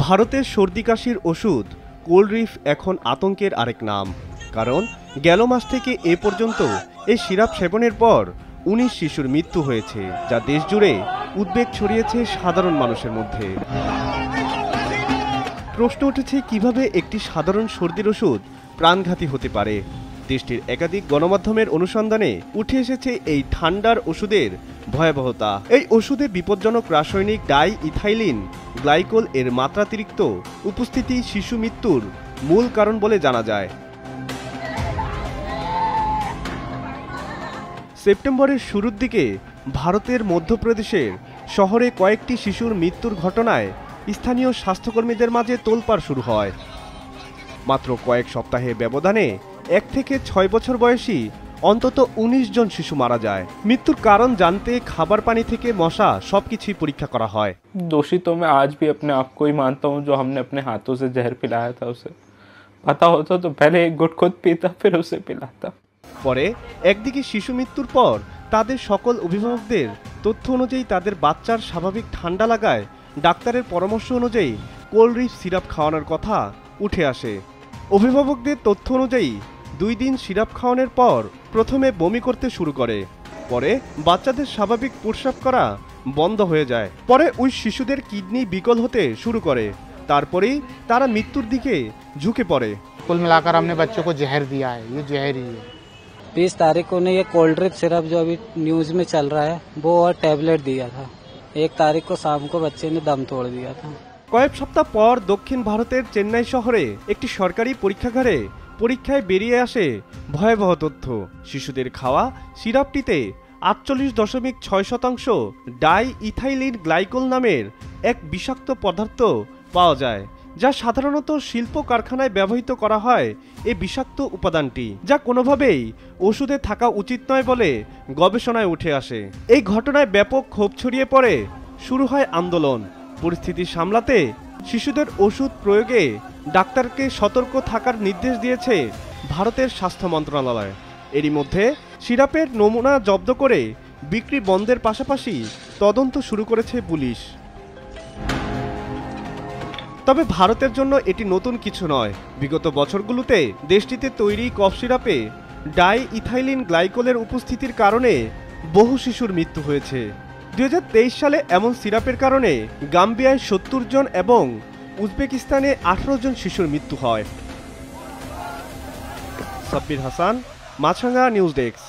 ভারতের সর্দি কাশির ওষুধ কোলরিফ এখন আতঙ্কের আরেক নাম, কারণ গেল মাস থেকে এ পর্যন্ত এই সিরাপ সেবনের পর ১৯ শিশুর মৃত্যু হয়েছে, যা দেশ জুড়ে উদ্বেগ ছড়িয়েছে সাধারণ মানুষের মধ্যে। প্রশ্ন উঠেছে কিভাবে একটি সাধারণ সর্দির ওষুধ প্রাণঘাতী হতে পারে। দেশটির একাধিক গণমাধ্যমের অনুসন্ধানে উঠে এসেছে এই ঠান্ডার ওষুধের ভয়াবহতা। এই ওষুধে বিপজ্জনক রাসায়নিক ডাই ইথাইলিন গ্লাইকোল এর মাত্রাতিরিক্ত উপস্থিতি শিশু মৃত্যুর মূল কারণ বলে জানা যায়। সেপ্টেম্বরের শুরুর দিকে ভারতের মধ্যপ্রদেশের শহরে কয়েকটি শিশুর মৃত্যুর ঘটনায় স্থানীয় স্বাস্থ্যকর্মীদের মাঝে তোলপাড় শুরু হয়। মাত্র কয়েক সপ্তাহের ব্যবধানে 1 থেকে 6 বছর বয়সী অন্তত 19 জন শিশু মারা যায়। মৃত্যুর কারণ জানতে খাবার পানি থেকে মশা সবকিছুই পরীক্ষা করা হয়। दोषी तो मैं आज भी अपने आप को ही मानता हूँ जो हमने अपने हाथों से जहर पिलाया था उसे। पता होता तो पहले एक घुट खुद पीता फिर उसे पिलाता। পরে একদিকে শিশু মৃত্যুর পর তাদের সকল অভিভাবকদের তথ্য অনুযায়ী তাদের বাচ্চার স্বাভাবিক ঠান্ডা লাগায় ডাক্তারের পরামর্শ অনুযায়ী কোলরিফ সিরাপ খাওয়ানোর কথা উঠে আসে। অভিভাবকদের তথ্য অনুযায়ী 2 দিন সিরাপ খাওয়ানোর পর প্রথমে বমি করতে শুরু করে, পরে বাচ্চাদের স্বাভাবিক প্রস্রাব করা বন্ধ হয়ে যায়, পরে ওই শিশুদের কিডনি বিকল হতে শুরু করে, তারপরেই তারা মৃত্যুর দিকে ঝুঁকে পড়ে। कुल मिलाकर हमने बच्चों को जहर दिया है, ये जहर ही है। 20 तारीख को उन्हें ये कोल्ड्रिप सिरप जो अभी न्यूज में चल रहा है वो और टैबलेट दिया था। 1 तारीख को शाम को बच्चे ने दम तोड़ दिया था। কয়েক সপ্তাহ পর দক্ষিণ ভারতের চেন্নাই শহরে একটি সরকারি পরীক্ষাগারে পরীক্ষায় বেরিয়ে আসে ভয়াবহ তথ্য। শিশুদের খাওয়া সিরাপটিতে 48.6% ডাই ইথাইলিন গ্লাইকোল নামের এক বিষাক্ত পদার্থ পাওয়া যায়, যা সাধারণত শিল্প কারখানায় ব্যবহৃত করা হয়। এই বিষাক্ত উপাদানটি যা কোনোভাবেই ওষুধে থাকা উচিত নয় বলে গবেষণায় উঠে আসে। এই ঘটনায় ব্যাপক ক্ষোভ ছড়িয়ে পড়ে, শুরু হয় আন্দোলন। পরিস্থিতি সামলাতে শিশুদের ওষুধ প্রয়োগে ডাক্তারকে সতর্ক থাকার নির্দেশ দিয়েছে ভারতের স্বাস্থ্য মন্ত্রণালয়। এরই মধ্যে সিরাপের নমুনা জব্দ করে বিক্রি বন্ধের পাশাপাশি তদন্ত শুরু করেছে পুলিশ। তবে ভারতের জন্য এটি নতুন কিছু নয়। বিগত বছরগুলোতে দেশটিতে তৈরি কফ সিরাপে ডাই ইথাইলিন গ্লাইকোলের উপস্থিতির কারণে বহু শিশুর মৃত্যু হয়েছে। 2023 সালে এমন সিরাপের কারণে গাম্বিয়ায় 70 জন এবং উজবেকিস্তানে 18 জন শিশুর মৃত্যু হয়। সাব্বির হাসান, মাছরাঙা নিউজ ডেস্ক।